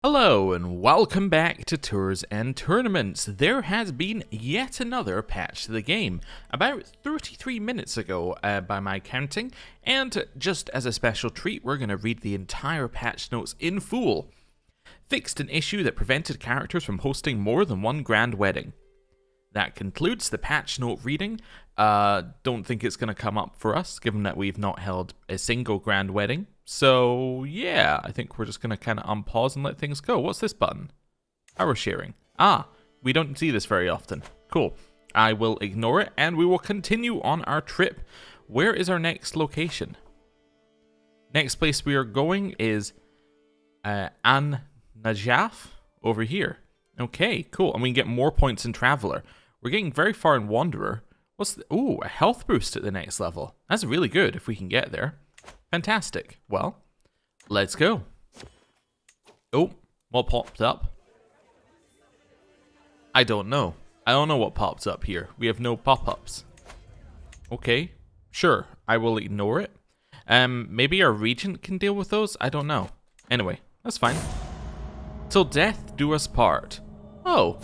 Hello and welcome back to Tours and Tournaments. There has been yet another patch to the game, about 33 minutes ago by my counting, and just as a special treat we're going to read the entire patch notes in full. Fixed an issue that prevented characters from hosting more than one grand wedding. That concludes the patch note reading. Don't think it's going to come up for us, given that we've not held a single grand wedding. So, yeah, I think we're just going to kind of unpause and let things go. What's this button? Power sharing. We don't see this very often. Cool. I will ignore it, and we will continue on our trip. Where is our next location? Next place we are going is An Najaf over here. Okay, cool. And we can get more points in Traveler. We're getting very far in Wanderer. Ooh, a health boost at the next level. That's really good if we can get there. Fantastic. Well, let's go. Oh, what popped up? I don't know. I don't know what pops up here. We have no pop-ups. Okay, sure. I will ignore it. Maybe our regent can deal with those? I don't know. Anyway, that's fine. Till death do us part. Oh.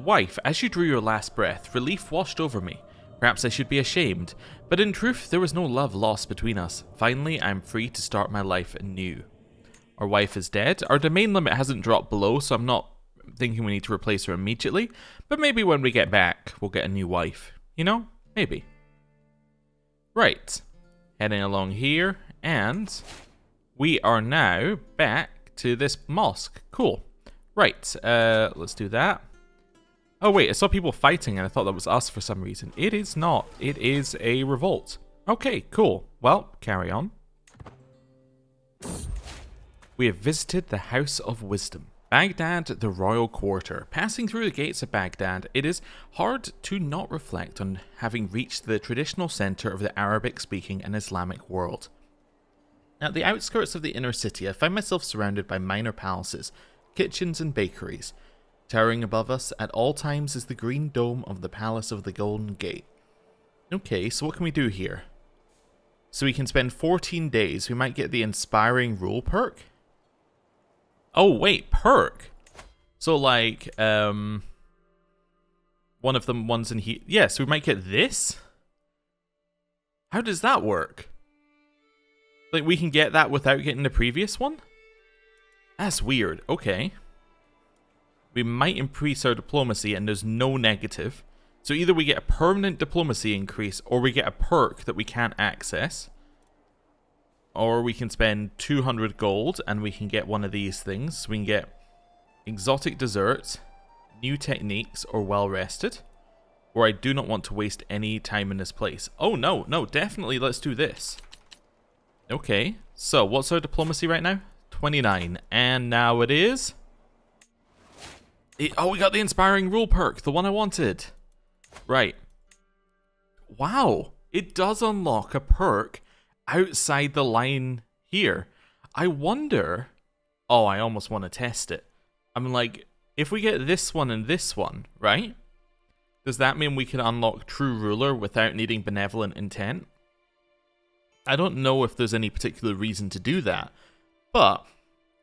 Wife, as you drew your last breath, relief washed over me. Perhaps I should be ashamed, but in truth there was no love lost between us. Finally, I am free to start my life anew. Our wife is dead. Our domain limit hasn't dropped below, so I'm not thinking we need to replace her immediately, but maybe when we get back, we'll get a new wife. You know? Maybe. Right. Heading along here, and we are now back to this mosque. Cool. Right, let's do that. Oh wait, I saw people fighting and I thought that was us for some reason. It is not. It is a revolt. Okay, cool. Well, carry on. We have visited the House of Wisdom. Baghdad, the royal quarter. Passing through the gates of Baghdad, it is hard to not reflect on having reached the traditional center of the Arabic-speaking and Islamic world. At the outskirts of the inner city, I find myself surrounded by minor palaces, kitchens and bakeries. Towering above us at all times is the green dome of the Palace of the Golden Gate. Okay, so what can we do here? So we can spend 14 days. We might get the Inspiring Rule perk? Oh, wait, perk? So, like, one of the ones in here. Yeah, so we might get this? How does that work? Like, we can get that without getting the previous one? That's weird. Okay. We might increase our diplomacy and there's no negative. So either we get a permanent diplomacy increase or we get a perk that we can't access. Or we can spend 200 gold and we can get one of these things. So we can get exotic desserts, new techniques, or well rested. Or I do not want to waste any time in this place. Oh no, definitely let's do this. Okay, so what's our diplomacy right now? 29. And now it is... Oh, we got the Inspiring Rule perk, the one I wanted. Right. Wow, it does unlock a perk outside the line here. I wonder... Oh, I almost want to test it. I'm like, if we get this one and this one, right? Does that mean we can unlock True Ruler without needing Benevolent Intent? I don't know if there's any particular reason to do that, but...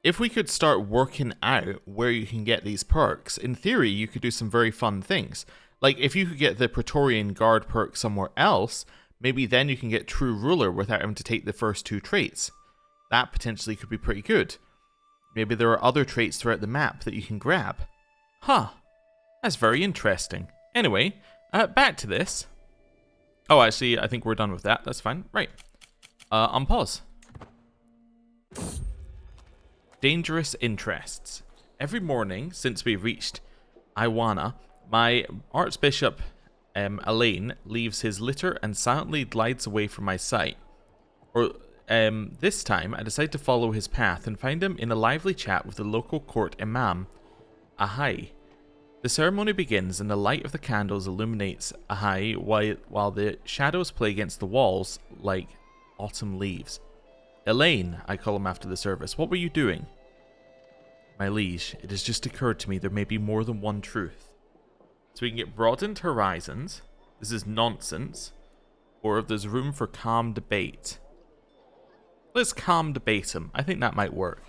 if we could start working out where you can get these perks, in theory you could do some very fun things. Like if you could get the Praetorian Guard perk somewhere else, maybe then you can get True Ruler without having to take the first two traits. That potentially could be pretty good. Maybe there are other traits throughout the map that you can grab. Huh. That's very interesting. Anyway, back to this. Oh, actually, I think we're done with that. That's fine. Right. Unpause. Dangerous interests. Every morning since we reached Iwana, my Archbishop Elaine leaves his litter and silently glides away from my sight. Or this time I decide to follow his path and find him in a lively chat with the local court imam, Ahai. The ceremony begins and the light of the candles illuminates Ahai while the shadows play against the walls like autumn leaves. Elaine, I call him after the service, what were you doing? My liege, it has just occurred to me there may be more than one truth. So we can get broadened horizons, this is nonsense, or if there's room for calm debate. Let's calm debate him, I think that might work.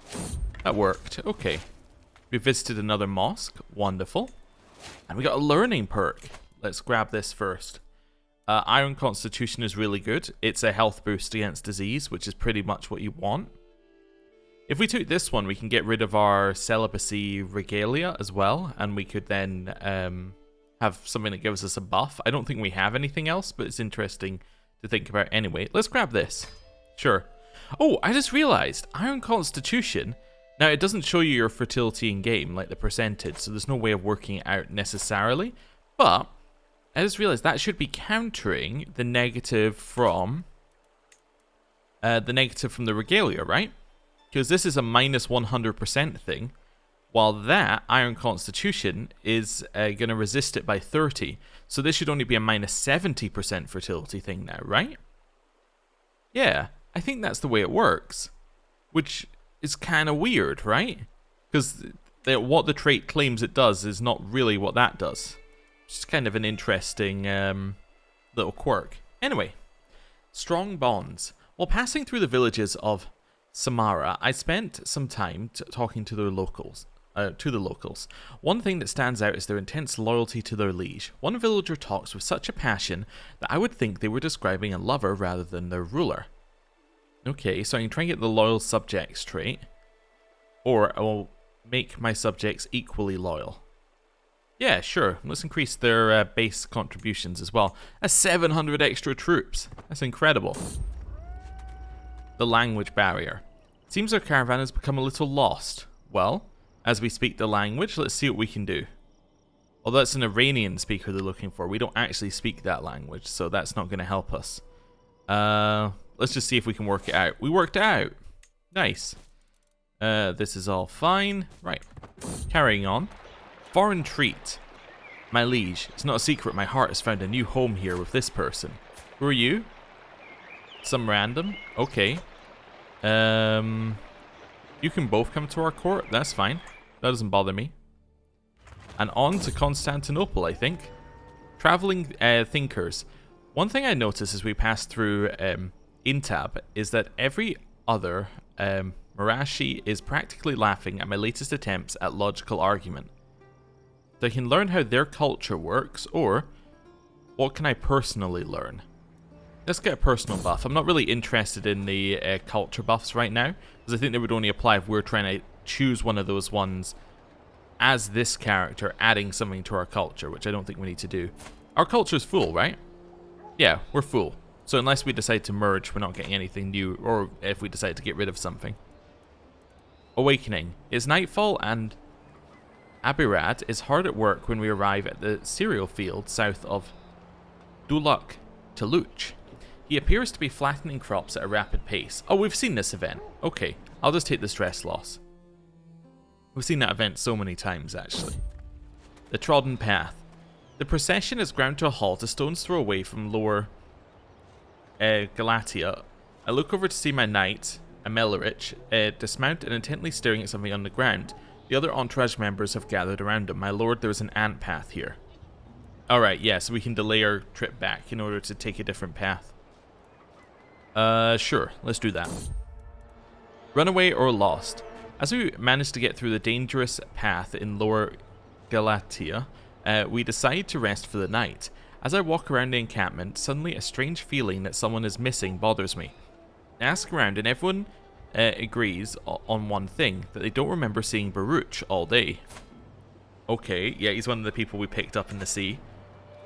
That worked. Okay. We visited another mosque. Wonderful. And we got a learning perk. Let's grab this first. Iron Constitution is really good. It's a health boost against disease, which is pretty much what you want. If we took this one, we can get rid of our celibacy regalia as well, and we could then have something that gives us a buff. I don't think we have anything else, but it's interesting to think about anyway. Let's grab this. Sure. Oh, I just realized, Iron Constitution, now it doesn't show you your fertility in game, like the percentage, so there's no way of working it out necessarily, but I just realized that should be countering the negative from the regalia, right? Because this is a minus 100% thing, while that Iron Constitution is going to resist it by 30. So this should only be a minus 70% fertility thing now, right? Yeah, I think that's the way it works, which is kind of weird, right? Because what the trait claims it does is not really what that does. It's kind of an interesting little quirk. Anyway, strong bonds. While passing through the villages of Samarra, I spent some time talking to the locals. One thing that stands out is their intense loyalty to their liege. One villager talks with such a passion that I would think they were describing a lover rather than their ruler. Okay, so I can try and get the loyal subjects trait, or I will make my subjects equally loyal. Yeah, sure. Let's increase their base contributions as well. That's 700 extra troops. That's incredible. The language barrier. It seems our caravan has become a little lost. Well, as we speak the language, let's see what we can do. Although it's an Iranian speaker they're looking for, we don't actually speak that language, so that's not going to help us. Let's just see if we can work it out. We worked it out. Nice. This is all fine. Right. Carrying on. Foreign treat. My liege, it's not a secret my heart has found a new home here with this person. Who are you? Some random? Okay. You can both come to our court. That's fine. That doesn't bother me. And on to Constantinople, I think. Traveling thinkers. One thing I noticed as we passed through Intab is that every other Marashi is practically laughing at my latest attempts at logical argument. So I can learn how their culture works, or what can I personally learn? Let's get a personal buff. I'm not really interested in the culture buffs right now, because I think they would only apply if we're trying to choose one of those ones as this character, adding something to our culture, which I don't think we need to do. Our culture's full, right? Yeah, we're full. So unless we decide to merge, we're not getting anything new, or if we decide to get rid of something. Awakening. It's nightfall and Abirad is hard at work when we arrive at the cereal field south of Duluk Taluch. He appears to be flattening crops at a rapid pace. Oh, we've seen this event. Okay, I'll just take the stress loss. We've seen that event so many times, actually. The trodden path. The procession is ground to a halt a stone's throw away from lower Galatia. I look over to see my knight, Amelerich, dismount and intently staring at something on the ground. The other entourage members have gathered around him. My lord, there is an ant path here. Alright, yeah, so we can delay our trip back in order to take a different path. Sure, let's do that. Runaway or lost. As we manage to get through the dangerous path in lower Galatia, we decide to rest for the night. As I walk around the encampment, suddenly a strange feeling that someone is missing bothers me. I ask around and everyone agrees on one thing, that they don't remember seeing Baruch all day. Okay, yeah, he's one of the people we picked up in the sea.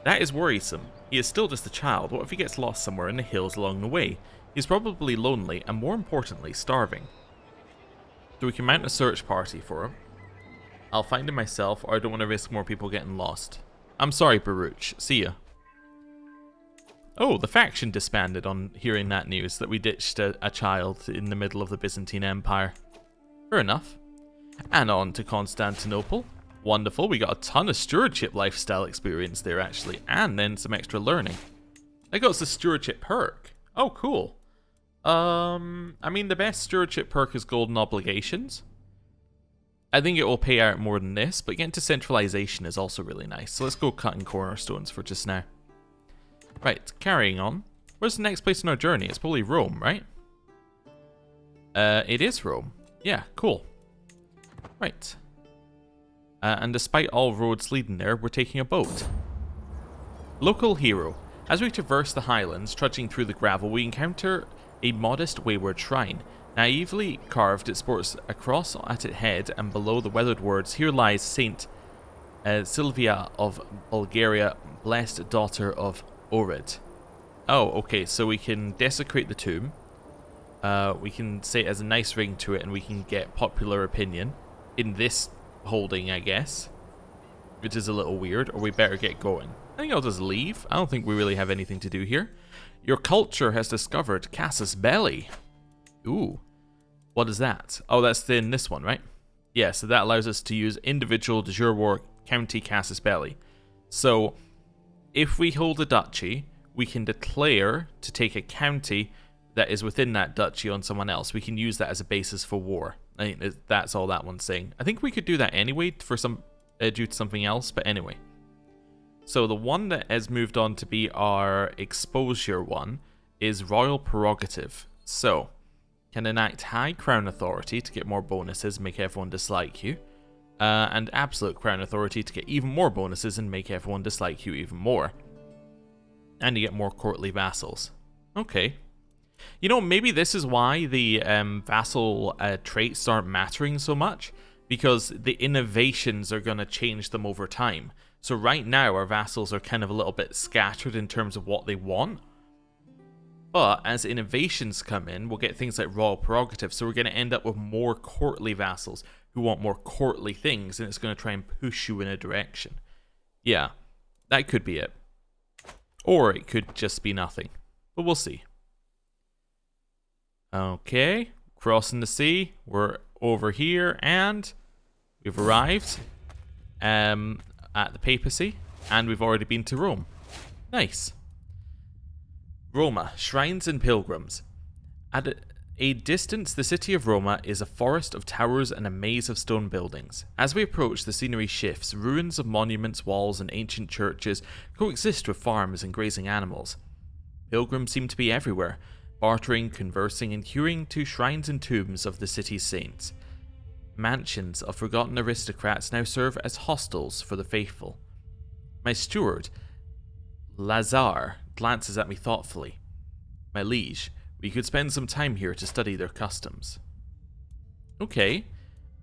That is worrisome. He is still just a child. What if he gets lost somewhere in the hills along the way? He's probably lonely and, more importantly, starving. So we can mount a search party for him. I'll find him myself, or I don't want to risk more people getting lost. I'm sorry, Baruch. See ya. Oh, the faction disbanded on hearing that news, that we ditched a child in the middle of the Byzantine Empire. Fair enough. And on to Constantinople. Wonderful, we got a ton of stewardship lifestyle experience there, actually, and then some extra learning. I got us a stewardship perk. Oh, cool. I mean, the best stewardship perk is golden obligations. I think it will pay out more than this, but getting to centralization is also really nice. So let's go cutting cornerstones for just now. Right, carrying on. Where's the next place on our journey? It's probably Rome, right? It is Rome. Yeah, cool. Right. And despite all roads leading there, we're taking a boat. Local hero. As we traverse the highlands, trudging through the gravel, we encounter a modest wayward shrine. Naively carved, it sports a cross at its head, and below the weathered words, "Here lies Saint Sylvia of Bulgaria, blessed daughter of Orid." Oh, okay, so we can desecrate the tomb. We can say it has a nice ring to it, and we can get popular opinion in this holding, I guess, which is a little weird, or we better get going. I think I'll just leave. I don't think we really have anything to do here. Your culture has discovered Casus Belli. Ooh, what is that? Oh, that's in this one, right? Yeah, so that allows us to use individual de jure war county Casus Belli. So, if we hold a duchy, we can declare to take a county that is within that duchy on someone else. We can use that as a basis for war. I think that's all that one's saying. I think we could do that anyway for some due to something else, but anyway. So the one that has moved on to be our exposure one is royal prerogative. So, can enact high crown authority to get more bonuses, make everyone dislike you, and absolute crown authority to get even more bonuses and make everyone dislike you even more. And you get more courtly vassals. Okay. You know, maybe this is why the vassal traits aren't mattering so much, because the innovations are going to change them over time. So right now, our vassals are kind of a little bit scattered in terms of what they want. But as innovations come in, we'll get things like royal prerogative, so we're going to end up with more courtly vassals who want more courtly things, and it's going to try and push you in a direction. Yeah, that could be it. Or it could just be nothing. But we'll see. Okay, crossing the sea. We're over here, and we've arrived at the papacy, and we've already been to Rome. Nice. Roma, shrines and pilgrims. At a distance, the city of Roma is a forest of towers and a maze of stone buildings. As we approach, the scenery shifts. Ruins of monuments, walls, and ancient churches coexist with farms and grazing animals. Pilgrims seem to be everywhere, bartering, conversing, and hurrying to shrines and tombs of the city's saints. Mansions of forgotten aristocrats now serve as hostels for the faithful. My steward, Lazar, glances at me thoughtfully. My liege, we could spend some time here to study their customs. Okay,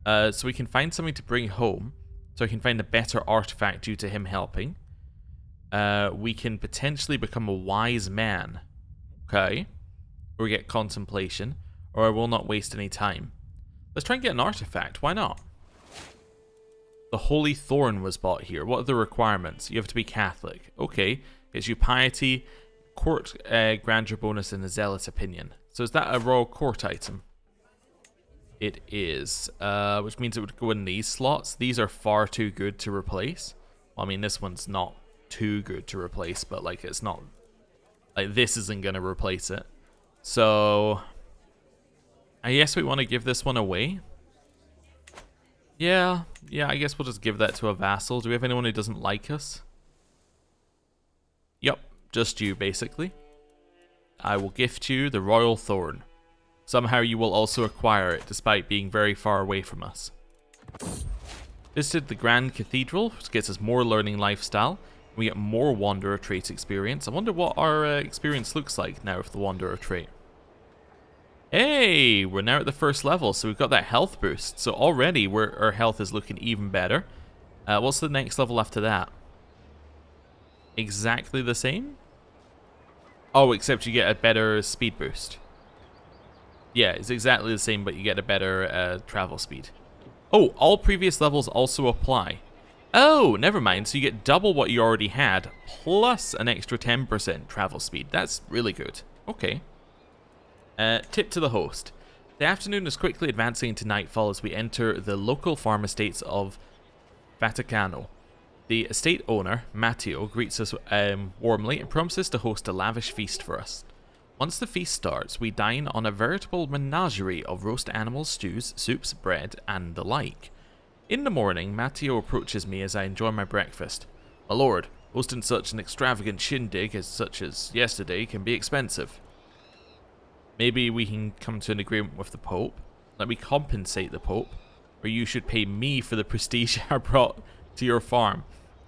so we can find something to bring home, so I can find a better artifact due to him helping. We can potentially become a wise man. Okay. Or we get contemplation, or I will not waste any time. Let's try and get an artifact, why not? The Holy Thorn was bought here. What are the requirements? You have to be Catholic. Okay, gives you piety, court grandeur bonus, and a zealot opinion. So is that a royal court item? It is, which means it would go in these slots. These are far too good to replace. Well, I mean, this one's not too good to replace, but like it's not, like this isn't going to replace it. So, I guess we want to give this one away. Yeah, I guess we'll just give that to a vassal. Do we have anyone who doesn't like us? Yep, just you, basically. I will gift you the Royal Thorn. Somehow you will also acquire it, despite being very far away from us. Visited the Grand Cathedral, which gets us more learning lifestyle. We get more Wanderer trait experience. I wonder what our experience looks like now with the Wanderer trait. Hey, we're now at the first level, so we've got that health boost. So already our health is looking even better. What's the next level after that? Exactly the same? Oh, except you get a better speed boost. Yeah, it's exactly the same, but you get a better travel speed. Oh, all previous levels also apply. Oh, never mind. So you get double what you already had, plus an extra 10% travel speed. That's really good. Okay. Tip to the host. The afternoon is quickly advancing into nightfall as we enter the local farm estates of Vaticano. The estate owner, Matteo, greets us warmly and promises to host a lavish feast for us. Once the feast starts, we dine on a veritable menagerie of roast animals, stews, soups, bread, and the like. In the morning, Matteo approaches me as I enjoy my breakfast. My lord, hosting such an extravagant shindig such as yesterday can be expensive. Maybe we can come to an agreement with the Pope. Let me compensate the Pope. or you should pay me for the prestige I brought to your farm.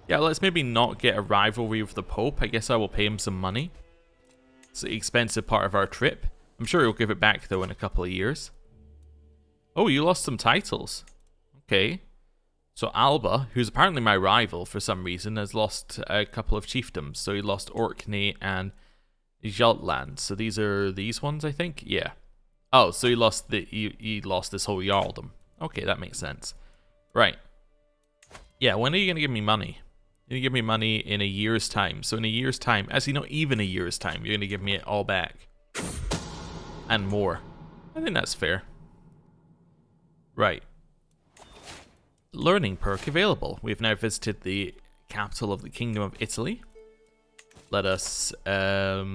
Yeah, let's maybe not get a rivalry with the Pope. I guess I will pay him some money. It's the expensive part of our trip. I'm sure he'll give it back, though, in a couple of years. Oh, you lost some titles. Okay. So Alba, who's apparently my rival for some reason, has lost a couple of chiefdoms. So he lost Orkney and Jutland. So these are these ones, I think? Yeah. Oh, so he lost this whole jarldom. Okay, that makes sense. Right. Yeah, when are you going to give me money? You're going to give me money in a year's time. So in a year's time, actually not even a year's time, you're going to give me it all back. And more. I think that's fair. Right. Learning perk available. We've now visited the capital of the Kingdom of Italy. Let us, I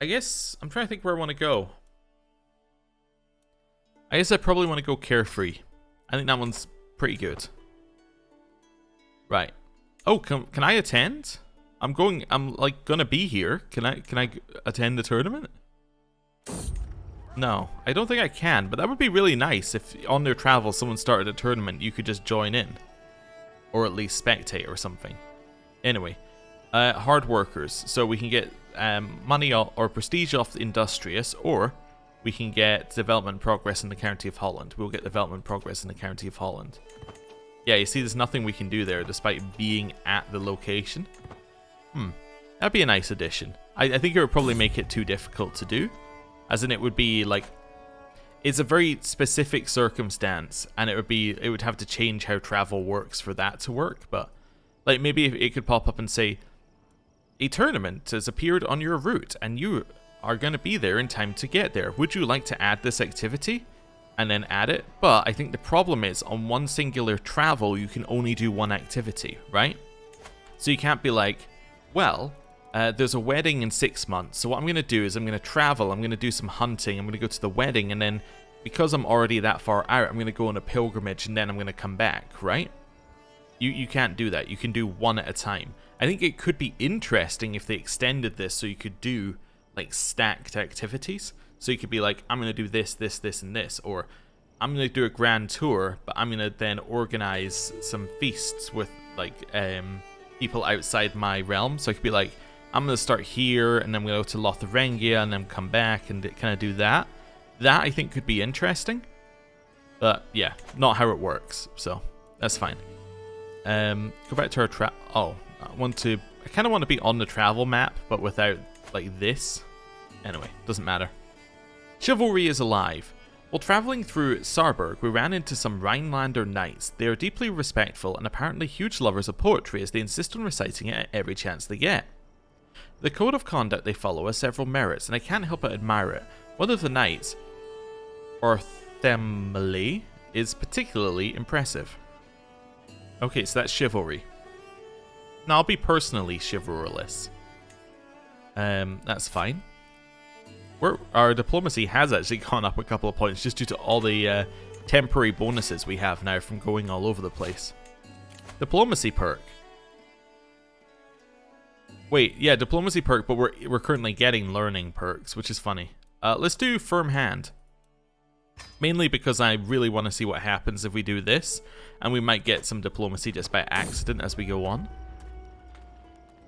guess, I'm trying to think where I want to go. I guess I probably want to go Carefree. I think that one's pretty good. Right. Oh, can I attend? I'm like gonna be here. Can I attend the tournament? No, I don't think I can, but that would be really nice if on their travel someone started a tournament, you could just join in. Or at least spectate or something. Anyway, hard workers. So we can get money or prestige off the industrious, or we can get development progress in the County of Holland. We'll get development progress in the County of Holland. Yeah, you see there's nothing we can do there despite being at the location. That'd be a nice addition. I think it would probably make it too difficult to do. As in it would be like, it's a very specific circumstance, and it would have to change how travel works for that to work. But like maybe it could pop up and say, a tournament has appeared on your route, and you are going to be there in time to get there. Would you like to add this activity? And then add it. But I think the problem is on one singular travel, you can only do one activity, right? So you can't be like, well, there's a wedding in 6 months. So what I'm going to do is I'm going to travel. I'm going to do some hunting. I'm going to go to the wedding. And then because I'm already that far out, I'm going to go on a pilgrimage and then I'm going to come back, right? You can't do that. You can do one at a time. I think it could be interesting if they extended this so you could do like stacked activities. So you could be like, I'm going to do this, this, this, and this. Or I'm going to do a grand tour, but I'm going to then organize some feasts with like people outside my realm. So I could be like, I'm going to start here, and then I'm going to go to Lotharingia, and then come back and kind of do that. That I think could be interesting. But yeah, not how it works. So that's fine. Go back to our I kind of want to be on the travel map, but without like this. Anyway, doesn't matter. Chivalry is alive. While travelling through Saarburg, we ran into some Rhinelander knights. They are deeply respectful and apparently huge lovers of poetry, as they insist on reciting it at every chance they get. The code of conduct they follow has several merits, and I can't help but admire it. One of the knights, Orthemele, is particularly impressive. Okay, so that's chivalry. Now I'll be personally chivalrous. That's fine. Our diplomacy has actually gone up a couple of points just due to all the temporary bonuses we have now from going all over the place. Diplomacy perk. Wait, yeah, diplomacy perk, but we're currently getting learning perks, which is funny. Let's do firm hand. Mainly because I really want to see what happens if we do this, and we might get some diplomacy just by accident as we go on.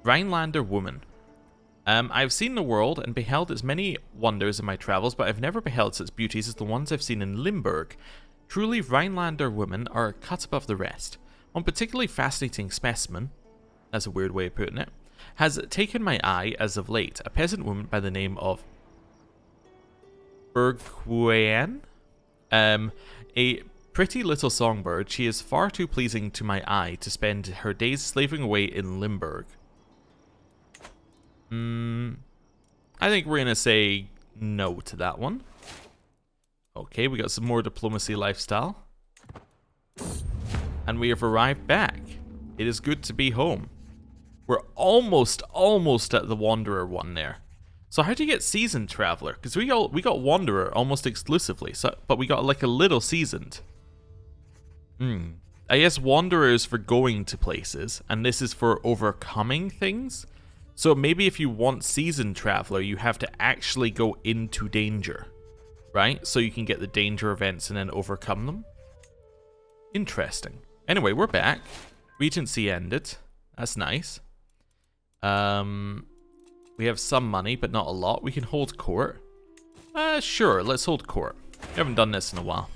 Rhinelander woman. I have seen the world and beheld its many wonders in my travels, but I've never beheld such beauties as the ones I've seen in Limburg. Truly, Rhinelander women are cut above the rest. One particularly fascinating specimen, that's a weird way of putting it, has taken my eye as of late, a peasant woman by the name of Bergwijn. A pretty little songbird, she is far too pleasing to my eye to spend her days slaving away in Limburg. I think we're going to say no to that one. Okay, we got some more diplomacy lifestyle. And we have arrived back. It is good to be home. We're almost at the Wanderer one there. So how do you get Seasoned Traveler? Because we got Wanderer almost exclusively, but we got like a little Seasoned. I guess Wanderer is for going to places, and this is for overcoming things. So maybe if you want Seasoned Traveler, you have to actually go into danger. right? So you can get the danger events and then overcome them. Interesting. Anyway, we're back. Regency ended. That's nice. We have some money, but not a lot. We can hold court. Sure, let's hold court. We haven't done this in a while.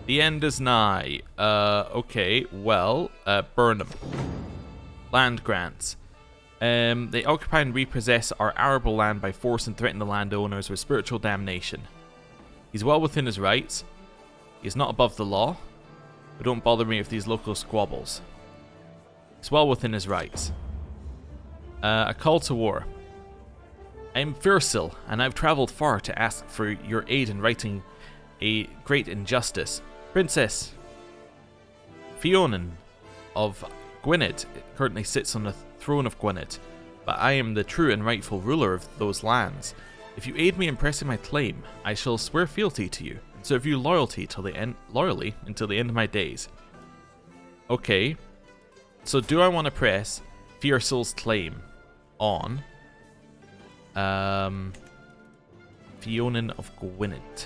The end is nigh. Okay, well, burn them. Land grants. They occupy and repossess our arable land by force and threaten the landowners with spiritual damnation. He's well within his rights. He's not above the law. But don't bother me with these local squabbles. He's well within his rights. A call to war. I am Firsil, and I've travelled far to ask for your aid in righting a great injustice. Princess Fionan of Gwynedd currently sits on the throne of Gwynedd, but I am the true and rightful ruler of those lands. If you aid me in pressing my claim, I shall swear fealty to you and serve you loyally until the end of my days. Okay, so do I want to press Firsil's claim on Fionan of Gwynedd?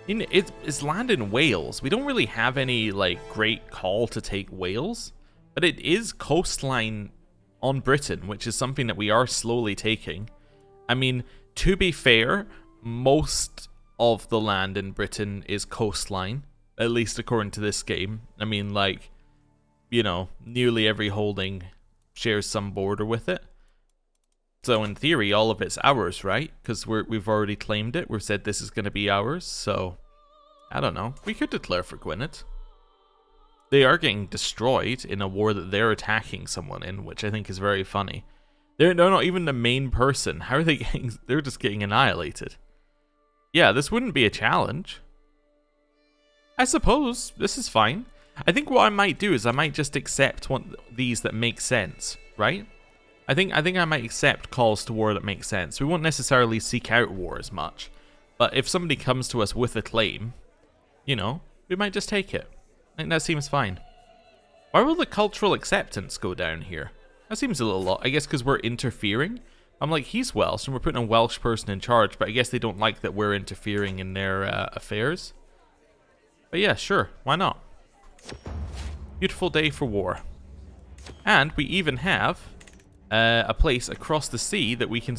It's land in Wales. We don't really have any like great call to take Wales, but it is coastline on Britain, which is something that we are slowly taking. I mean, to be fair, most of the land in Britain is coastline, at least according to this game. I mean, like, you know, nearly every holding shares some border with it. So in theory, all of it's ours, right? Because we've already claimed it. We've said this is going to be ours. So, I don't know. We could declare for Gwynedd. They are getting destroyed in a war that they're attacking someone in, which I think is very funny. They're not even the main person. How are they getting... They're just getting annihilated. Yeah, this wouldn't be a challenge. I suppose. This is fine. I think what I might do is I might just accept these that make sense, right? I think I might accept calls to war that make sense. We won't necessarily seek out war as much. But if somebody comes to us with a claim, you know, we might just take it. I think that seems fine. Why will the cultural acceptance go down here? That seems a little lot. I guess because we're interfering. I'm like, he's Welsh and we're putting a Welsh person in charge, but I guess they don't like that we're interfering in their affairs. But yeah, sure. Why not? Beautiful day for war. And we even have a place across the sea that we can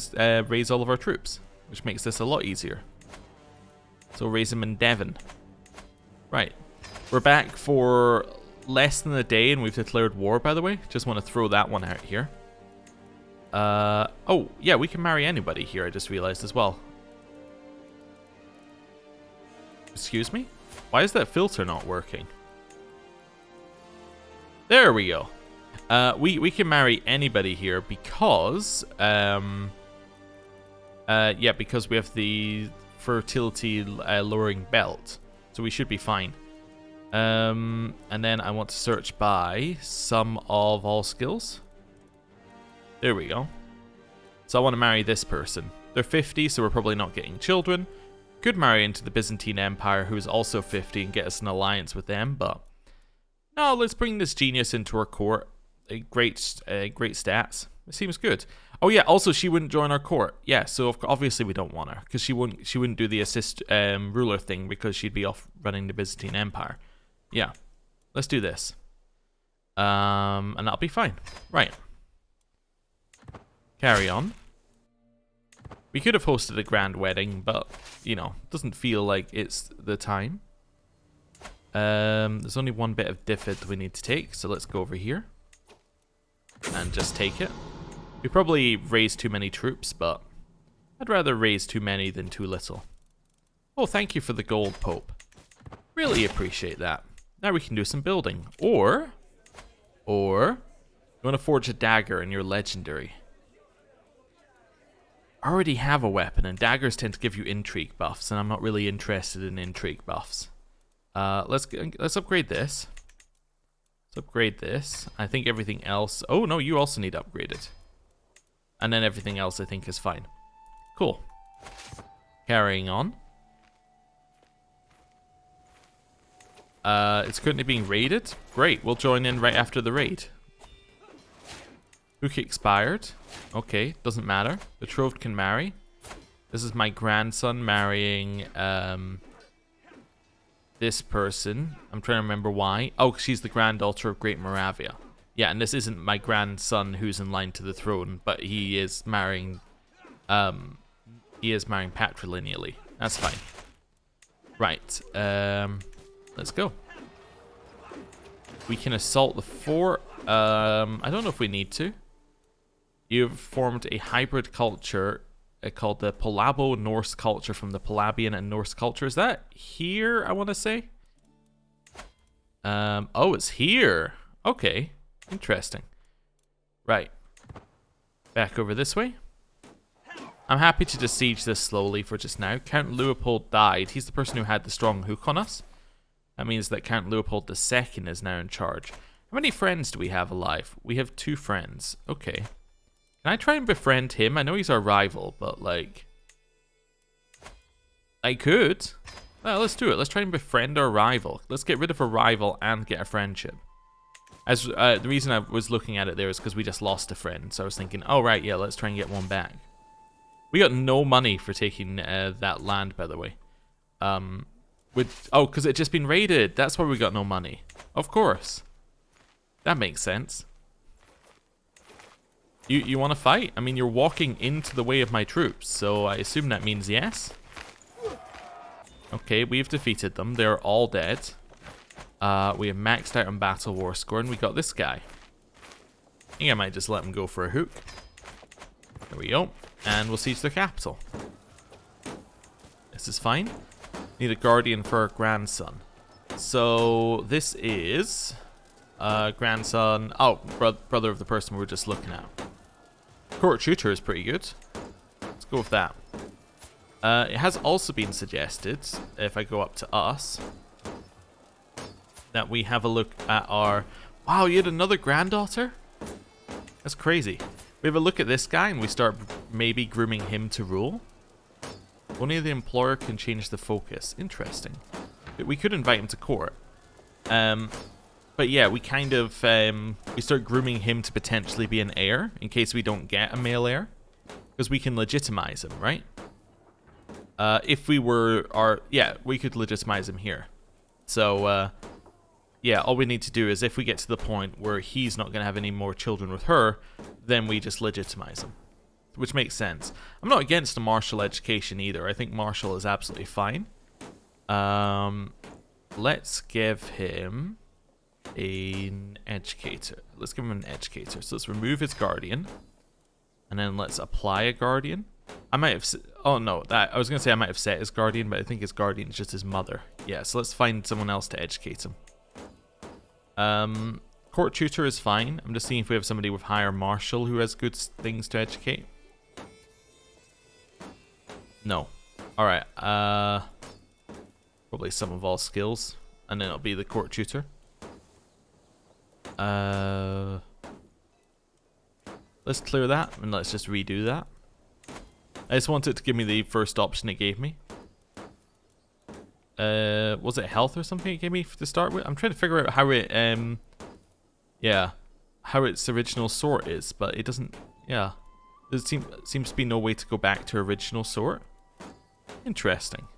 raise all of our troops, which makes this a lot easier. So raise them in Devon. Right. We're back for less than a day and we've declared war, by the way. Just want to throw that one out here. Oh, yeah, we can marry anybody here, I just realized as well. Excuse me? Why is that filter not working? There we go. We can marry anybody here because, yeah, because we have the fertility lowering belt. So we should be fine. And then I want to search by sum of all skills. There we go. So I want to marry this person. They're 50, so we're probably not getting children. Could marry into the Byzantine Empire, who is also 50, and get us an alliance with them, but no, let's bring this genius into our court. Great stats. It seems good. Oh yeah, also she wouldn't join our court. Yeah, so obviously we don't want her because she wouldn't do the assist ruler thing because she'd be off running the Byzantine Empire. Yeah, let's do this. And that'll be fine. Right. Carry on. We could have hosted a grand wedding, but, you know, doesn't feel like it's the time. There's only one bit of diffid we need to take, so let's go over here. And just take it. We probably raised too many troops, but I'd rather raise too many than too little. Oh, thank you for the gold, Pope. Really appreciate that. Now we can do some building. Or, you want to forge a dagger and you're legendary. I already have a weapon, and daggers tend to give you intrigue buffs, and I'm not really interested in intrigue buffs. Let's upgrade this. Let's upgrade this. I think everything else... Oh, no, you also need upgraded. And then everything else I think is fine. Cool. Carrying on. It's currently being raided. Great, we'll join in right after the raid. Book expired. Okay, doesn't matter. Betrothed can marry. This is my grandson marrying this person. I'm trying to remember why. Oh, she's the granddaughter of Great Moravia. Yeah, and this isn't my grandson who's in line to the throne, but he is marrying patrilineally. That's fine. Right. Let's go. We can assault the fort. I don't know if we need to. You've formed a hybrid culture called the Polabo-Norse culture from the Palabian and Norse culture. Is that here, I want to say? Oh, it's here. Okay. Interesting. Right. Back over this way. I'm happy to just siege this slowly for just now. Count Leopold died. He's the person who had the strong hook on us. That means that Count Leopold II is now in charge. How many friends do we have alive? We have 2 friends. Okay. Can I try and befriend him? I know he's our rival, but like... I could. Well, let's do it. Let's try and befriend our rival. Let's get rid of a rival and get a friendship. As the reason I was looking at it there is because we just lost a friend. So I was thinking, oh right, yeah, let's try and get one back. We got no money for taking that land, by the way. Because it just been raided. That's why we got no money. Of course. That makes sense. You want to fight? I mean, you're walking into the way of my troops, so I assume that means yes. Okay, we've defeated them. They're all dead. We have maxed out on battle war score, and we got this guy. I think I might just let him go for a hook. There we go. And we'll siege the capital. This is fine. Need a guardian for our grandson. So this is grandson. Oh, brother of the person we were just looking at. Court tutor is pretty good. Let's go with that. It has also been suggested, if I go up to us, that we have a look at our... Wow, you had another granddaughter? That's crazy. We have a look at this guy and we start maybe grooming him to rule. Only the employer can change the focus. Interesting. We could invite him to court. But yeah, we kind of... we start grooming him to potentially be an heir in case we don't get a male heir. Because we can legitimize him, right? If we were... yeah, we could legitimize him here. So... yeah, all we need to do is if we get to the point where he's not going to have any more children with her, then we just legitimize him. Which makes sense. I'm not against a martial education either. I think martial is absolutely fine. Let's give him an educator. Let's give him an educator. So let's remove his guardian. And then let's apply a guardian. I might have... Oh, no. I was going to say I might have set his guardian, but I think his guardian is just his mother. Yeah, so let's find someone else to educate him. Court tutor is fine. I'm just seeing if we have somebody with higher martial who has good things to educate. No. Alright, probably some of all skills. And then it'll be the court tutor. Let's clear that, and let's just redo that. I just want it to give me the first option it gave me. Was it health or something it gave me to start with? I'm trying to figure out how it, yeah, how its original sort is, but it doesn't, yeah. There seems to be no way to go back to original sort. Interesting.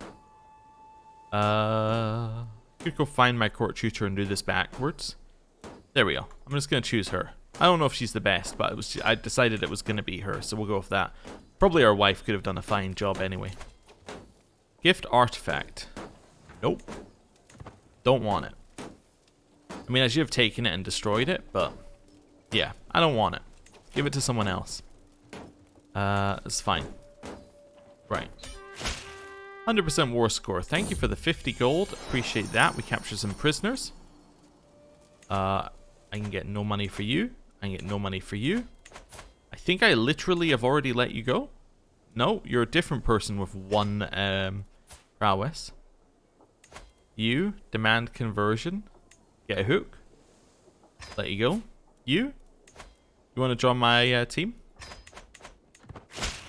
Could go find my court tutor and do this backwards. There we go. I'm just going to choose her. I don't know if she's the best, but I decided it was going to be her, so we'll go with that. Probably our wife could have done a fine job anyway. Gift artifact. Nope. Don't want it. I mean, I should have taken it and destroyed it, but yeah, I don't want it. Give it to someone else. It's fine. Right. 100% war score. Thank you for the 50 gold. Appreciate that. We captured some prisoners. I can get no money for you. I can get no money for you. I think I literally have already let you go. No, you're a different person with one prowess. You demand conversion. Get a hook. Let you go. You want to join my team?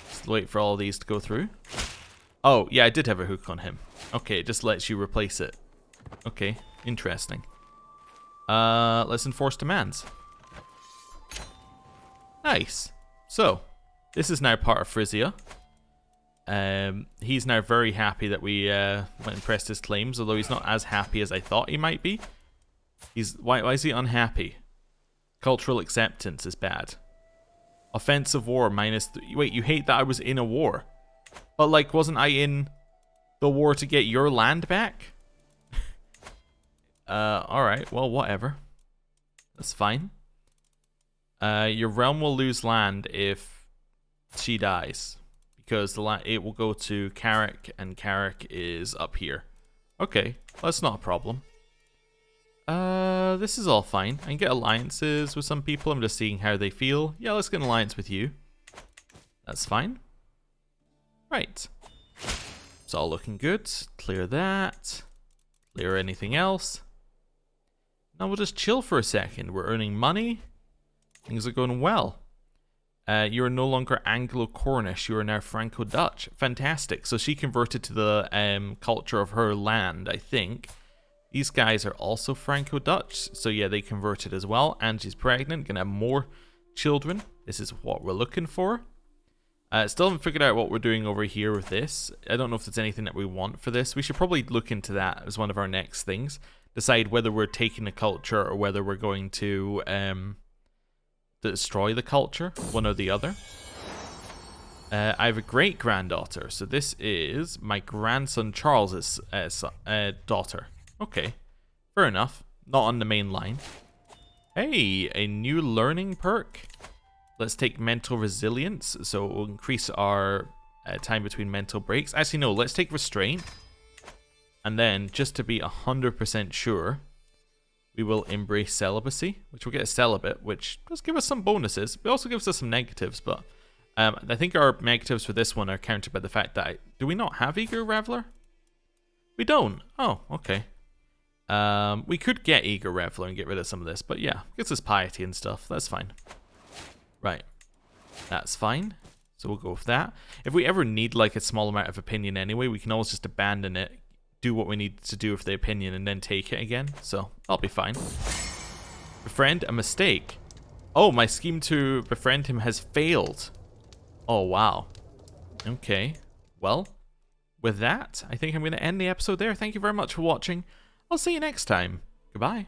Just wait for all these to go through. Oh, yeah, I did have a hook on him. Okay, it just lets you replace it. Okay, interesting. Let's enforce demands. Nice. So, this is now part of Frisia. He's now very happy that we went and pressed his claims, although he's not as happy as I thought he might be. Why is he unhappy? Cultural acceptance is bad. Offensive war -3. Wait, you hate that I was in a war? But like, wasn't I in the war to get your land back? Alright, well, whatever. That's fine. Your realm will lose land if she dies. Because it will go to Carrick, and Carrick is up here. Okay, that's not a problem. This is all fine. I can get alliances with some people. I'm just seeing how they feel. Yeah, let's get an alliance with you. That's fine. Right. It's all looking good. Clear that. Clear anything else. Now we'll just chill for a second. We're earning money. Things are going well. You are no longer Anglo-Cornish. You are now Franco-Dutch. Fantastic. So she converted to the culture of her land, I think. These guys are also Franco-Dutch. So yeah, they converted as well. And she's pregnant. Gonna have more children. This is what we're looking for. Still haven't figured out what we're doing over here with this. I don't know if there's anything that we want for this. We should probably look into that as one of our next things. Decide whether we're taking the culture or whether we're going to destroy the culture, one or the other. I have a great granddaughter, so this is my grandson Charles's daughter. Okay, fair enough. Not on the main line. Hey, a new learning perk. Let's take mental resilience, so it will increase our time between mental breaks. Actually, no, let's take restraint. And then, just to be 100% sure, we will embrace celibacy, which will get us celibate, which does give us some bonuses. It also gives us some negatives, but I think our negatives for this one are countered by the fact that... do we not have Eager Reveler? We don't. Oh, okay. We could get Eager Reveler and get rid of some of this, but yeah, gets us piety and stuff. That's fine. Right. That's fine. So we'll go with that. If we ever need like a small amount of opinion anyway, we can always just abandon it, do what we need to do with the opinion, and then take it again. So I'll be fine. Befriend a mistake. Oh, my scheme to befriend him has failed. Oh, wow. Okay. Well, with that, I think I'm going to end the episode there. Thank you very much for watching. I'll see you next time. Goodbye.